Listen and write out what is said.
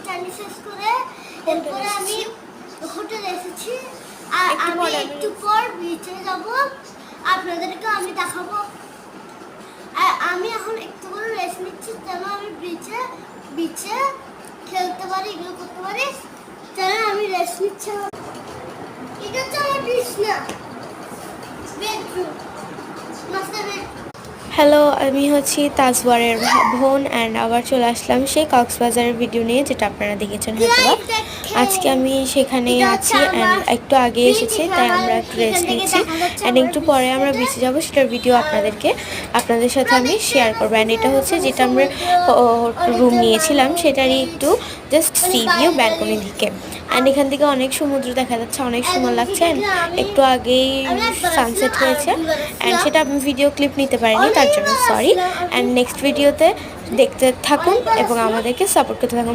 Journey শেষ করে এরপরে আমি হোটেলে এসেছি আর আমি একটু পর বিচে যাব, আপনাদেরকে আমি দেখাবো। আর আমি এখন একটু করে রেস্ট নিচ্ছি যেন আমি বিচে খেলতে পারি, এগুলো করতে পারি, যেন আমি রেস্ট নিচ্ছি। এটা তো আমার বিছনা, বেডরুম, মাস্টার বেড। হ্যালো, আমি হচ্ছি তাজওয়ারের বোন অ্যান্ড আবার চলে আসলাম সেই কক্সবাজারের ভিডিও নিয়ে, যেটা আপনারা দেখেছেন হয়তো। আজকে আমি সেখানেই আছি অ্যান্ড একটু আগে এসেছি, তাই আমরা একটু রেস্ট নিচ্ছি অ্যান্ড একটু পরে আমরা বিচে যাবো, সেটার ভিডিও আপনাদের সাথে আমি শেয়ার করবো। অ্যান্ড এটা হচ্ছে যেটা আমরা রুম নিয়েছিলাম সেটারই একটু জাস্ট সি ভিউ ব্যালকনি দিকে। অ্যান্ড এখান থেকে অনেক সমুদ্র দেখা যাচ্ছে, অনেক সুন্দর লাগছে। অ্যান্ড একটু আগেই সানসেট হয়েছে অ্যান্ড সেটা আমি ভিডিও ক্লিপ নিতে পারিনি, তার জন্য সরি। অ্যান্ড নেক্সট ভিডিওতে দেখতে থাকুন এবং আমাদেরকে সাপোর্ট করতে থাকুন।